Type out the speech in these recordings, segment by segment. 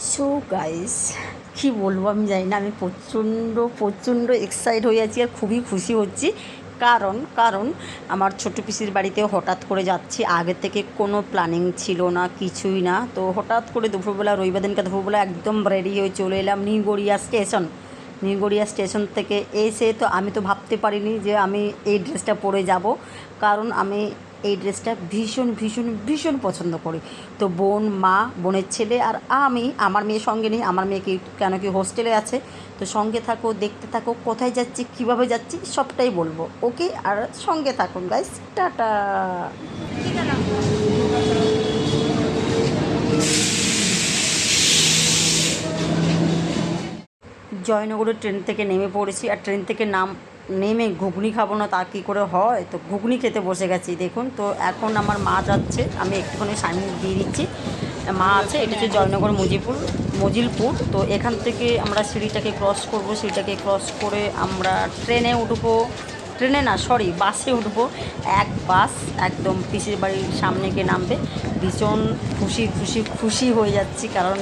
So guys কী বলবো আমি জানি না, আমি প্রচণ্ড এক্সাইট হয়ে আছি আর খুবই খুশি হচ্ছি। কারণ আমার ছোটো পিসির বাড়িতে হঠাৎ করে যাচ্ছি, আগের থেকে কোনো প্ল্যানিং ছিল না, কিছুই না। তো হঠাৎ করে দুপুরবেলা, রবিবার দিনকে দুপুরবেলা একদম রেডি হয়ে চলে এলাম নিউগড়িয়া স্টেশন থেকে এসে তো আমি তো ভাবতে পারিনি যে আমি এই ড্রেসটা পরে যাব, কারণ আমি এই ড্রেসটা ভীষণ পছন্দ করি। তো বোনের ছেলে আর আমি, আমার মেয়ে সঙ্গে নেই, আমার মেয়ে কেন কি হোস্টেলে আছে। তো সঙ্গে থাকো, দেখতে থাকো, কোথায় যাচ্ছি, কীভাবে যাচ্ছি সবটাই বলবো। ওকে, আর সঙ্গে থাকুন গাইস, টাটা। জয়নগরের ট্রেন থেকে নেমে পড়েছি, আর ট্রেন থেকে নেমে ঘুগনি খাবো না তা কী করে হয়, তো ঘুগনি খেতে বসে গেছি। দেখুন, তো এখন আমার মা যাচ্ছে, আমি একটুখানি সাইন দিয়ে দিচ্ছি। মা আছে, এটা হচ্ছে জয়নগর মজিলপুর। তো এখান থেকে আমরা সিঁড়িটাকে ক্রস করব, সিঁড়িটাকে ক্রস করে আমরা ট্রেনে উঠবো। ট্রেনে না, সরি, বাসে উঠবো। এক বাস একদম পিসির বাড়ির সামনে গিয়ে নামবে। ভীষণ খুশি হয়ে যাচ্ছি, কারণ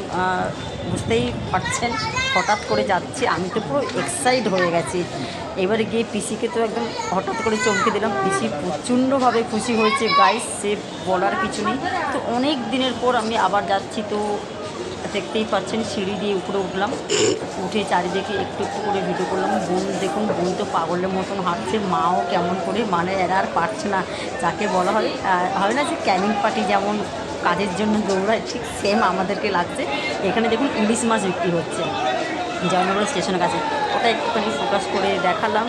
বুঝতেই পারছেন হঠাৎ করে যাচ্ছি, আমি তো পুরো এক্সাইট হয়ে গেছি। এবারে গিয়ে পিসিকে তো একদম হঠাৎ করে চমকে দিলাম, পিসি প্রচণ্ডভাবে খুশি হয়েছে গাইস, সে বলার কিছু নেই। তো অনেক দিনের পর আমি আবার যাচ্ছি, তো দেখতেই পাচ্ছেন সিঁড়ি দিয়ে উপরে উঠলাম, উঠে চারিদিকে একটু করে ভিডিও করলাম। দেখুন, বোন তো পাগলের মতন হাঁটছে, মাও কেমন করে, মানে এরা আর পারছে না। যাকে বলা হয় না যে ক্যানিং পার্টি যেমন কাজের জন্য দৌড়ায়, ঠিক সেম আমাদেরকে লাগছে। এখানে দেখুন ইলিশ মাছ বিক্রি হচ্ছে জয়নগর স্টেশনের কাছে, ওটা একটুখানি ফোকাস করে দেখালাম।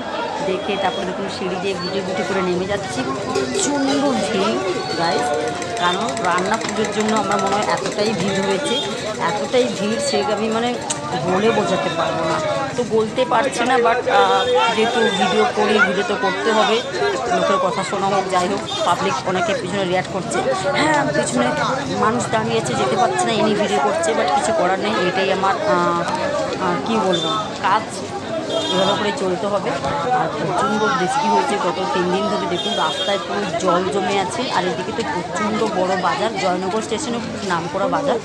দেখে তারপরে দেখুন সিঁড়ি দিয়ে গুটে করে নেমে যাচ্ছি। প্রচণ্ড ভিড় গাইস, কারণ রান্না পুজোর জন্য আমার মনে হয় এতটাই ভিড় হয়েছে, সে আমি মানে বলে বোঝাতে পারবো না। তো বলতে পারছি না, বাট যেহেতু ভিডিও করি, ভিডিও তো করতে হবে, লোকের কথা শোনা হোক, যাই হোক, পাবলিক অনেকে পিছনে রিয়াক্ট করছে। হ্যাঁ, পিছনে মানুষ দাঁড়িয়েছে, যেতে পারছে না, এনে ভিডিও করছে, বাট কিছু করার নেই, এটাই আমার কী বলবো, কাজ, এভাবে করে চলতে হবে। আর প্রচণ্ড বৃষ্টি হয়েছে গত 3 দিন ধরে, দেখুন রাস্তায় পুরো জল জমে আছে। আর এদিকে তো প্রচণ্ড বড় বাজার, জয়নগর স্টেশনে খুব নাম করা বাজার।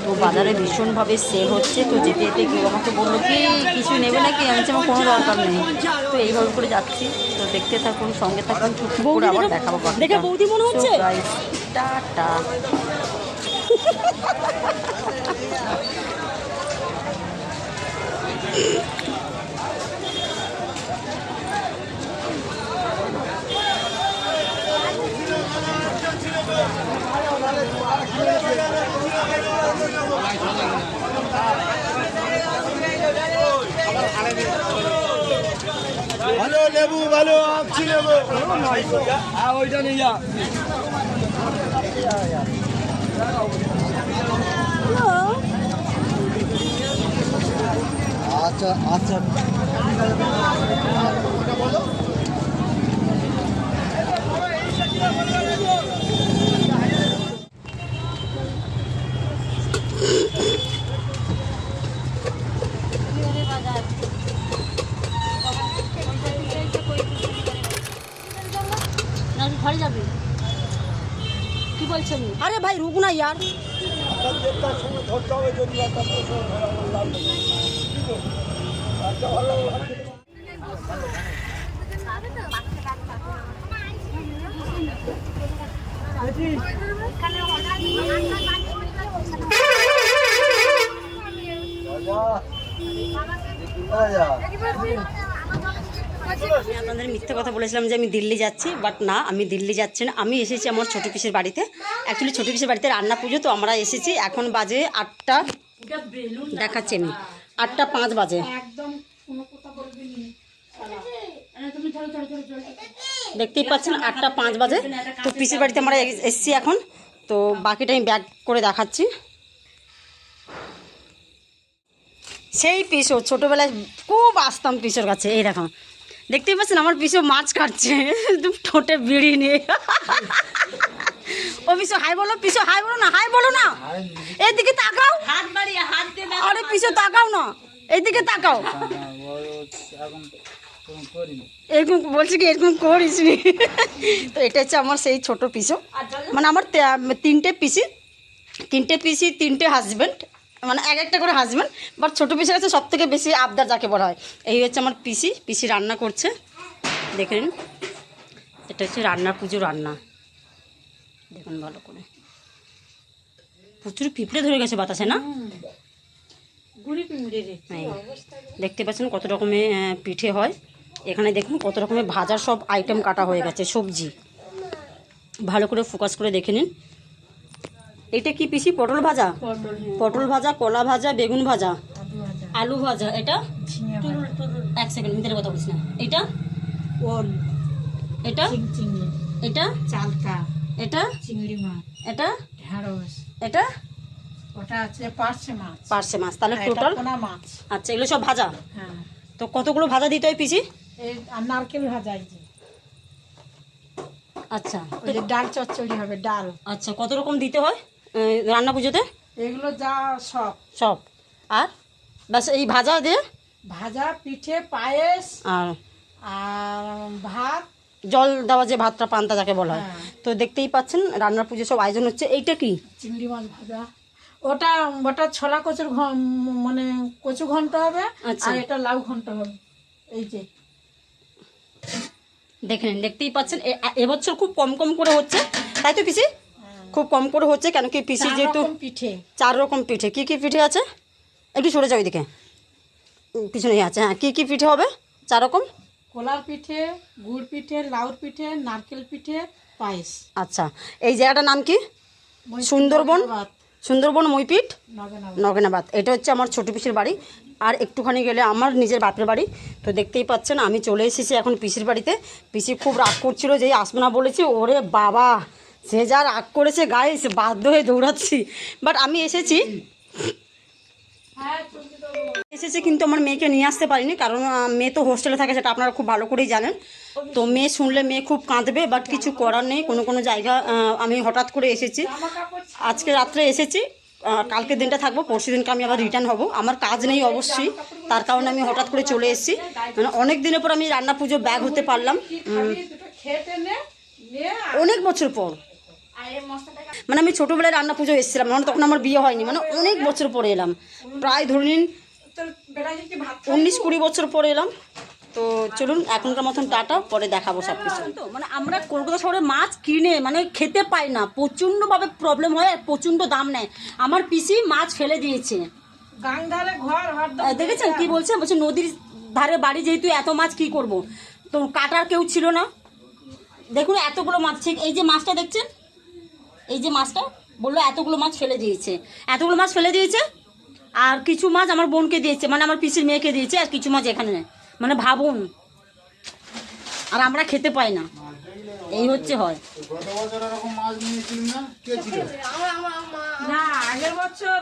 তো বাজারে ভীষণভাবে সেল হচ্ছে। তো যেতে কেউ আমাকে বললো কি কিছু নেবে নাকি, আমি আমার কোনো দরকার নেই। তো এইভাবে করে যাচ্ছি, তো দেখতে থাকুন, সঙ্গে থাকুন, করে আবার দেখাবো। দেখে বৌদি মনে হচ্ছে, টাটা। ভালো লেবু, ভালো আমচি লেবু, ওইটা নিয়ে যা। আচ্ছা আচ্ছা, ঘরে যাবে কি বলছেন? আরে ভাই রুক না ইয়ার। আমি আপনাদের মিথ্যে কথা বলেছিলাম যে আমি দিল্লি যাচ্ছি, বাট না, আমি দিল্লি যাচ্ছি না। আমি এসেছি আমার ছোটো পিসের বাড়িতে। অ্যাকচুয়ালি ছোটো পিসের বাড়িতে রান্না পুজো, তো আমরা এসেছি। এখন বাজে 8টা, দেখাচ্ছি আমি, 8টা 5 বাজে। দেখতেই পাচ্ছেন 8টা 5 বাজে। তো পিসের বাড়িতে আমরা এসেছি এখন। তো বাকিটা আমি ব্যাক করে দেখাচ্ছি। সেই পিসো ছোটোবেলায় খুব আসতাম পিসোর কাছে। এই দেখো, দেখতেই পাচ্ছেন আমার পিসো মাছ কাটছে ঠোঁটে বিড়ি নিয়ে। ও পিসো হাই বলো, পিসো হাই বলো না, হাই বলো না, এইদিকে তাকাও, আরে পিসো তাকাও না, এইদিকে তাকাও। এরকম বলছি কি, এরকম করিস নি। তো এটা হচ্ছে আমার সেই ছোট পিসো, মানে আমার 3টে পিসি, 3টে হাজব্যান্ড, মানে এক একটা করে হাজবেন্ড, বাট ছোটো পিসের কাছে সব থেকে বেশি আবদার যাকে বলা হয়। এই হচ্ছে আমার পিসি রান্না করছে, দেখে নিন। এটা হচ্ছে রান্নার পুজো রান্না, দেখুন ভালো করে। প্রচুর পিঁপড়ে ধরে গেছে বাতাসে না, দেখতে পাচ্ছেন কত রকমের পিঠে হয় এখানে। দেখুন কত রকমের ভাজার সব আইটেম কাটা হয়ে গেছে, সবজি ভালো করে ফোকাস করে দেখে নিন। এটা কি পিসি? পটল ভাজা, পটল ভাজা, কলা ভাজা, বেগুন ভাজা, আলু ভাজা। এটা এক সেকেন্ড ভিতরে কথা বলছি না। এটা ওল, এটা এটা চালতা, এটা চিংড়ি মাছ, এটা ঢেঁড়স, এটা ওটা আছে পার্শে মাছ। তাহলে টোটাল মাছ। আচ্ছা, এগুলো সব ভাজা। হ্যাঁ। তো কতগুলো ভাজা দিতে হয় পিসি? আর নারকেল ভাজা। আচ্ছা, ওই যে ডাল চচ্চড়ি হবে, ডাল। আচ্ছা, কত রকম দিতে হয় রান্না পুজোতে? এগুলো যা সব সব। আর ব্যাস এই ভাজা দিয়ে ভাজা, পিঠে, পায়েস আর ভাত, জল দেওয়া যে ভাতটা, পান্তা যাকে বলা হয়। হ্যাঁ। তো দেখতেই পাচ্ছেন রান্নার পুজো সব আয়োজন হচ্ছে। এইটা কি? চিংড়ি মাছ ভাজা। ওটা ছোলা কচুর মানে কচু ঘন্ট হবে। আচ্ছা। আর এটা লাউ ঘন্ট হবে। এই যে দেখেন, দেখতেই পাচ্ছেন এবছর খুব কম কম করে হচ্ছে, তাই তো পিসি? খুব কম করে হচ্ছে, কেন কি পিসি যেহেতু পিঠে 4 রকম পিঠে। কি কি পিঠে আছে? একটু সরে যাও এদিকে, পিছনেই আছে। হ্যাঁ, কি কি পিঠে হবে? 4 রকম। কলার পিঠে, গুড় পিঠে, লাউর পিঠে, নারকেল পিঠে, পায়েস। আচ্ছা, এই জায়গাটার নাম কি? সুন্দরবন, সুন্দরবন মইপিঠ নগেনাবাদ। এটা হচ্ছে আমার ছোটো পিসির বাড়ি, আর একটুখানি গেলে আমার নিজের বাপের বাড়ি। তো দেখতেই পাচ্ছেন আমি চলে এসেছি এখন পিসির বাড়িতে। পিসি খুব রাগ করছিল, যেই আসবে না বলেছি, ওরে বাবা সে যা রাগ করেছে গায়ে, সে বাধ্য হয়ে দৌড়াচ্ছি। বাট আমি এসেছি কিন্তু আমার মেয়েকে নিয়ে আসতে পারিনি, কারণ মেয়ে তো হোস্টেলে থাকে, সেটা আপনারা খুব ভালো করেই জানেন। তো মেয়ে শুনলে মেয়ে খুব কাঁদবে, বাট কিছু করার নেই। কোনো জায়গা আমি হঠাৎ করে এসেছি, আজকে রাত্রে এসেছি, কালকে দিনটা থাকবো, পরশু দিনকে আমি আবার রিটার্ন হব। আমার কাজ নেই অবশ্যই, তার কারণে আমি হঠাৎ করে চলে এসেছি। মানে অনেক দিনের পর আমি রান্না পুজো ব্যাগ হতে পারলাম, অনেক বছর পর। মানে আমি ছোটোবেলায় রান্না পুজো এসেছিলাম, মানে তখন আমার বিয়ে হয়নি, মানে অনেক বছর পরে এলাম, প্রায় ধরে নিন 19-20 বছর পরে এলাম। তো চলুন এখনকার মতন টাটা, পরে দেখাবো সব কিছু। তো মানে আমরা কলকাতা শহরে মাছ কিনে মানে খেতে পাই না, প্রচণ্ডভাবে প্রবলেম হয়, আর প্রচণ্ড দাম নেয়। আমার পিসি মাছ ফেলে দিয়েছে, দেখেছেন কি বলছে? বলছে নদীর ধারে বাড়ি, যেহেতু এত মাছ কি করব, তো কাটার কেউ ছিল না। দেখুন এতগুলো মাছ, ঠিক এই যে মাছটা দেখছেন, এই যে মাছটা বললো এতগুলো মাছ ফেলে দিয়েছে, এতগুলো মাছ ফেলে দিয়েছে। আর কিছু মাছ আমার বোনকে দিয়েছে, মানে আমার পিসির মেয়েকে দিয়েছে, আর কিছু মাছ এখানে নেই। মানে ভাবুন, আর আমরা খেতে পাই না, এই হচ্ছে হয়। না, আগের বছর